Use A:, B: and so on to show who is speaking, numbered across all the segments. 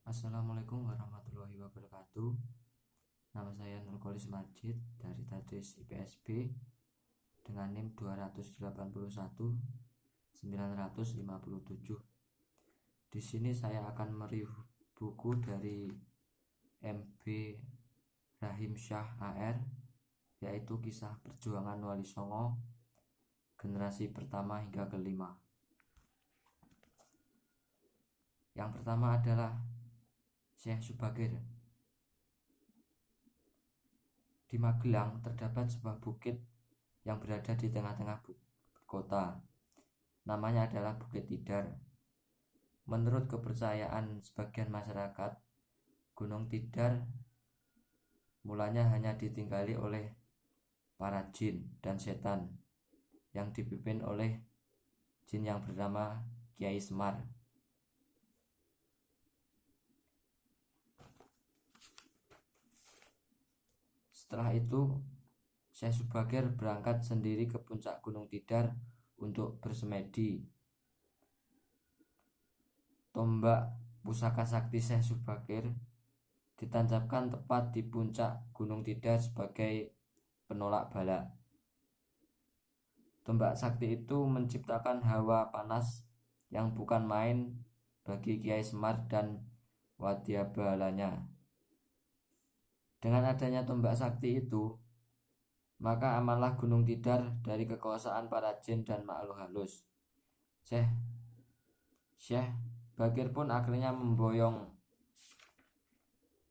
A: Assalamualaikum warahmatullahi wabarakatuh. Nama saya Nurkolis Majid dari Tadris IPSB dengan NIM 281 957. Di sini saya akan mereview buku dari MB Rahim Syah AR, yaitu Kisah Perjuangan Wali Songo generasi pertama hingga kelima. Yang pertama adalah Syekh Subagir. Di Magelang terdapat sebuah bukit yang berada di tengah-tengah kota. Namanya adalah Bukit Tidar. Menurut kepercayaan sebagian masyarakat, Gunung Tidar mulanya hanya ditinggali oleh para jin dan setan yang dipimpin oleh jin yang bernama Kiai Semar. Setelah itu, Syekh Subagir berangkat sendiri ke puncak Gunung Tidar untuk bersemedi. Tombak pusaka sakti Syekh Subagir ditancapkan tepat di puncak Gunung Tidar sebagai penolak bala. Tombak sakti itu menciptakan hawa panas yang bukan main bagi Kiai Semar dan wadyabalanya. Dengan adanya tombak sakti itu, maka amanlah Gunung Tidar dari kekuasaan para jin dan makhluk halus. Syekh Bagir pun akhirnya memboyong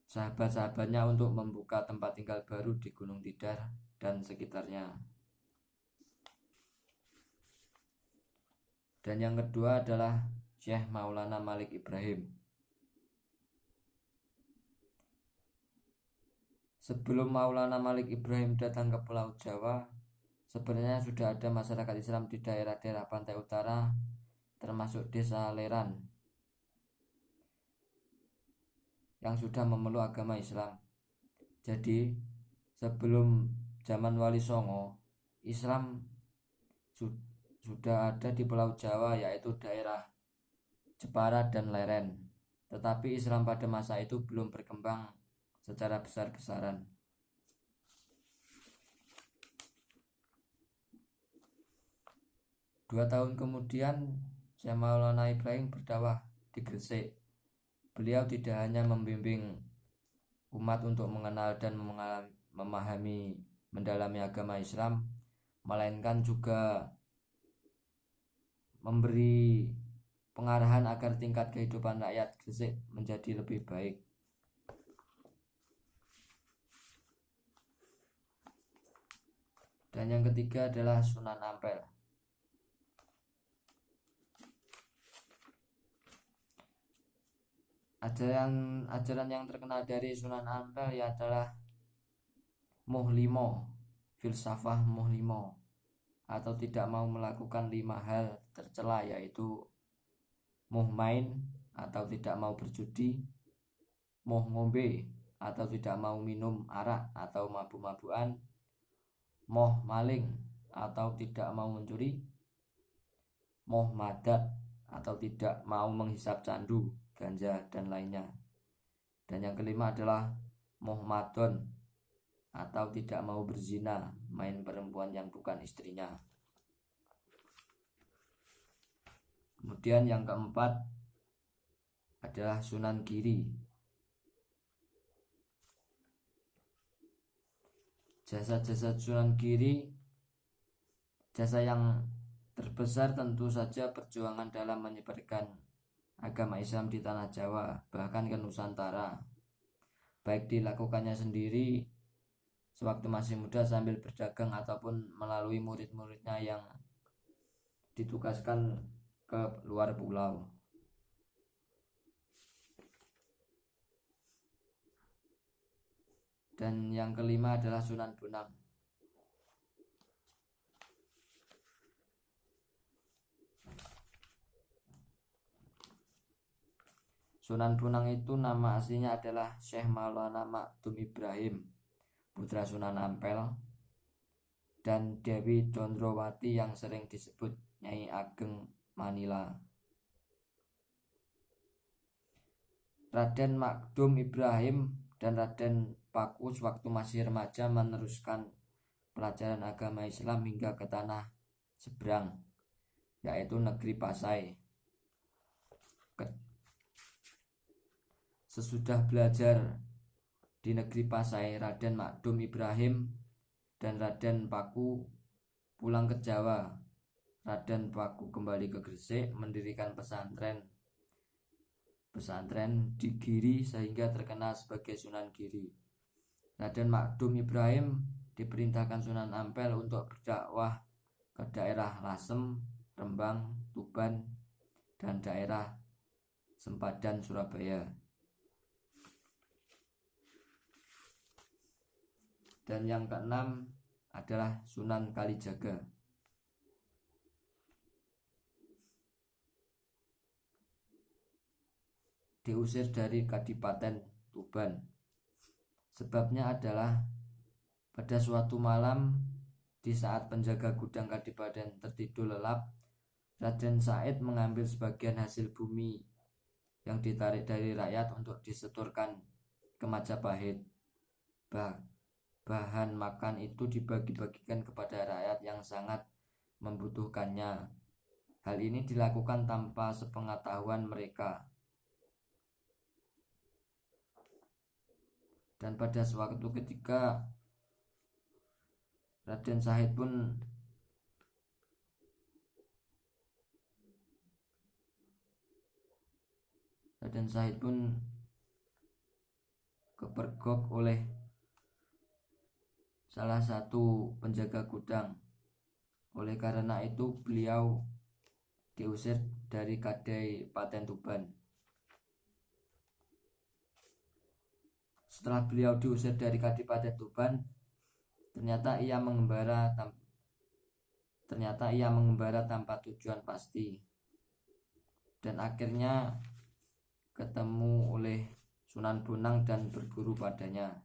A: sahabat-sahabatnya untuk membuka tempat tinggal baru di Gunung Tidar dan sekitarnya. Dan yang kedua adalah Syekh Maulana Malik Ibrahim. Sebelum Maulana Malik Ibrahim datang ke Pulau Jawa, sebenarnya sudah ada masyarakat Islam di daerah-daerah pantai utara, termasuk desa Leran, yang sudah memeluk agama Islam. Jadi, sebelum zaman Wali Songo, Islam sudah ada di Pulau Jawa, yaitu daerah Jepara dan Leren. Tetapi Islam pada masa itu belum berkembang secara besar-besaran. Dua tahun kemudian, Syekh Maulana Ibrahim berdakwah di Gresik. Beliau tidak hanya membimbing umat untuk mengenal dan memahami mendalami agama Islam, melainkan juga memberi pengarahan agar tingkat kehidupan rakyat Gresik menjadi lebih baik. Dan yang ketiga adalah Sunan Ampel. Ajaran yang terkenal dari Sunan Ampel adalah Muhlimo, filsafah Muhlimo, atau tidak mau melakukan 5 hal tercela, yaitu muh main atau tidak mau berjudi, muh ngombe atau tidak mau minum arak atau mabuk-mabukan, moh maling atau tidak mau mencuri, moh madat atau tidak mau menghisap candu, ganja dan lainnya. Dan yang kelima adalah moh madon atau tidak mau berzina, main perempuan yang bukan istrinya. Kemudian yang keempat adalah Sunan Giri. Jasa-jasa Sunan Giri, jasa yang terbesar tentu saja perjuangan dalam menyebarkan agama Islam di tanah Jawa, bahkan ke Nusantara. Baik dilakukannya sendiri sewaktu masih muda sambil berdagang ataupun melalui murid-muridnya yang ditugaskan ke luar pulau. Dan yang kelima adalah Sunan Bonang. Sunan Bonang itu nama aslinya adalah Syekh Maulana Maktum Ibrahim, putra Sunan Ampel, dan Dewi Condrowati yang sering disebut Nyai Ageng Manila. Raden Makdum Ibrahim dan Raden Paku sewaktu masih remaja meneruskan pelajaran agama Islam hingga ke tanah seberang, yaitu negeri Pasai. Sesudah belajar di negeri Pasai, Raden Makdum Ibrahim dan Raden Paku pulang ke Jawa. Raden Paku kembali ke Gresik mendirikan pesantren di Giri sehingga terkenal sebagai Sunan Giri. Raden Makdum Ibrahim diperintahkan Sunan Ampel untuk berdakwah ke daerah Lasem, Rembang, Tuban, dan daerah Sempadan, Surabaya. Dan yang keenam adalah Sunan Kalijaga. Diusir dari Kadipaten Tuban. Sebabnya adalah pada suatu malam di saat penjaga gudang Kadipaten tertidur lelap, Raden Said mengambil sebagian hasil bumi yang ditarik dari rakyat untuk disetorkan ke Majapahit. Bahan makan itu dibagi-bagikan kepada rakyat yang sangat membutuhkannya. Hal ini dilakukan tanpa sepengetahuan mereka. Dan pada suatu ketika Raden Said pun kepergok oleh salah satu penjaga gudang. Oleh karena itu beliau diusir dari Kadipaten Tuban. Setelah beliau diusir dari Kadipaten Tuban, ternyata ia mengembara tanpa tujuan pasti, dan akhirnya ketemu oleh Sunan Bonang dan berguru padanya.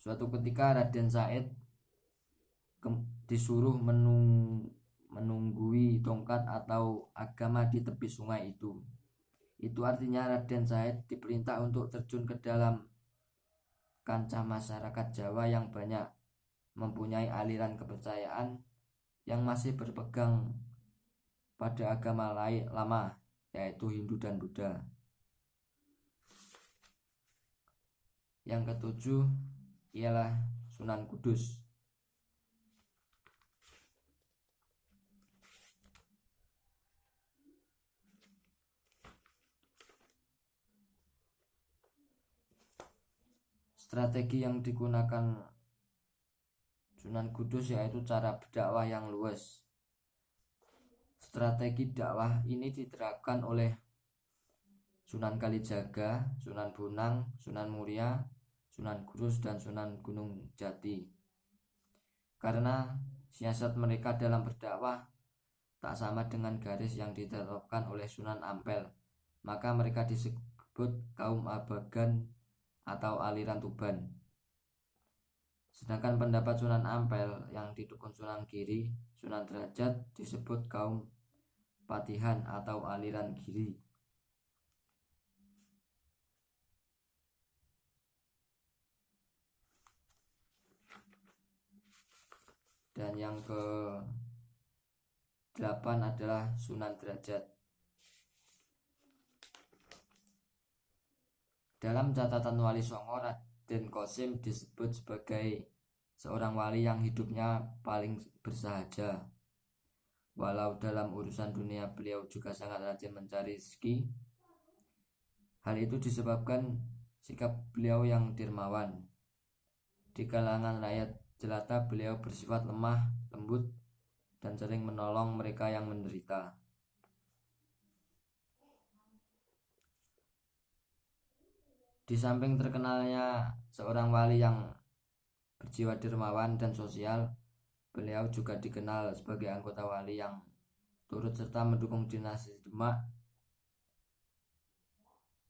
A: Suatu ketika Raden Said disuruh menunggui tongkat atau agama di tepi sungai itu. Itu artinya Raden Said diperintah untuk terjun ke dalam kancah masyarakat Jawa yang banyak mempunyai aliran kepercayaan yang masih berpegang pada agama lain lama, yaitu Hindu dan Buddha. Yang ketujuh ialah Sunan Kudus. Strategi yang digunakan Sunan Kudus yaitu cara berdakwah yang luas. Strategi dakwah ini diterapkan oleh Sunan Kalijaga, Sunan Bonang, Sunan Muria, Sunan Kudus, dan Sunan Gunung Jati. Karena siasat mereka dalam berdakwah tak sama dengan garis yang ditetapkan oleh Sunan Ampel, maka mereka disebut kaum Abagan atau aliran Tuban. Sedangkan pendapat Sunan Ampel yang didukung Sunan Giri, Sunan Derajat disebut kaum Patihan atau aliran Giri. Dan yang ke-8 adalah Sunan Derajat. Dalam catatan Wali Songo, Raden Qasim disebut sebagai seorang wali yang hidupnya paling bersahaja. Walau dalam urusan dunia beliau juga sangat rajin mencari rezeki. Hal itu disebabkan sikap beliau yang dermawan. Di kalangan rakyat jelata beliau bersifat lemah, lembut, dan sering menolong mereka yang menderita. Di samping terkenalnya seorang wali yang berjiwa dermawan dan sosial, beliau juga dikenal sebagai anggota wali yang turut serta mendukung dinasti Demak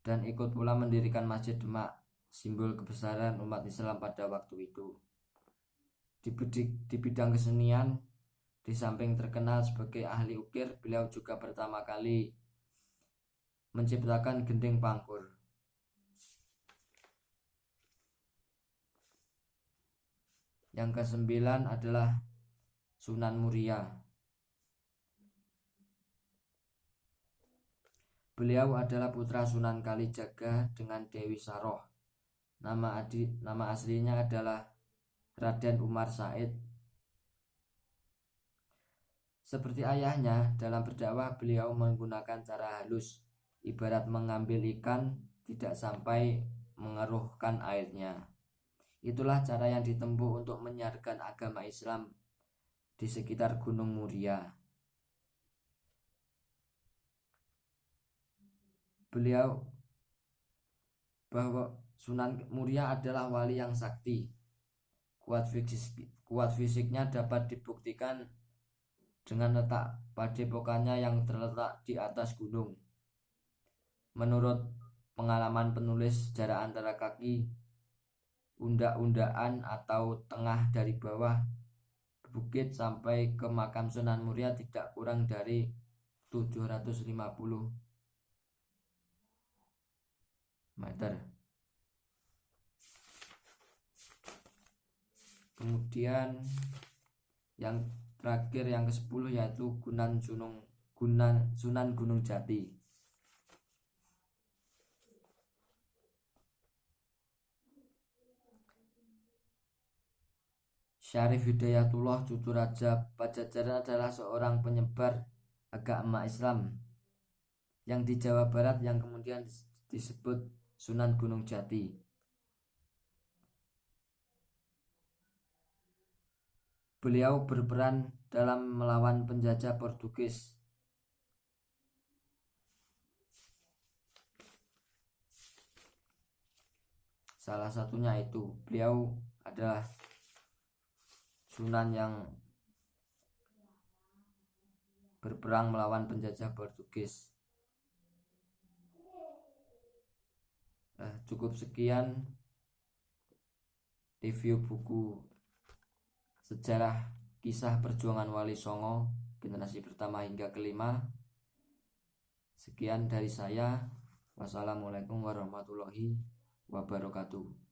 A: dan ikut pula mendirikan Masjid Demak, simbol kebesaran umat Islam pada waktu itu. Di bidang kesenian, Di samping terkenal sebagai ahli ukir, beliau juga pertama kali menciptakan gending pangkur. Yang kesembilan adalah Sunan Muria. Beliau adalah putra Sunan Kalijaga dengan Dewi Saroh. Nama aslinya adalah Raden Umar Said. Seperti ayahnya, dalam berdakwah beliau menggunakan cara halus, ibarat mengambil ikan tidak sampai mengeruhkan airnya. Itulah cara yang ditempuh untuk menyiarkan agama Islam di sekitar Gunung Muria. Beliau bahwa Sunan Muria adalah wali yang sakti. Kuat fisiknya dapat dibuktikan dengan letak padepokannya yang terletak di atas gunung. Menurut pengalaman penulis, jarak antara kaki undak-undaan atau tengah dari bawah bukit sampai ke makam Sunan Muria tidak kurang dari 750 meter. Kemudian yang terakhir, yang ke-10, yaitu Sunan Gunung Jati. Syarif Hidayatullah, cucu Raja Pajajaran, adalah seorang penyebar agama Islam yang di Jawa Barat yang kemudian disebut Sunan Gunung Jati. Beliau berperan dalam melawan penjajah Portugis. Salah satunya itu, beliau adalah Sunan yang berperang melawan penjajah Portugis. Cukup sekian review buku Sejarah Kisah Perjuangan Wali Songo generasi pertama hingga kelima. Sekian dari saya. Wassalamualaikum warahmatullahi wabarakatuh.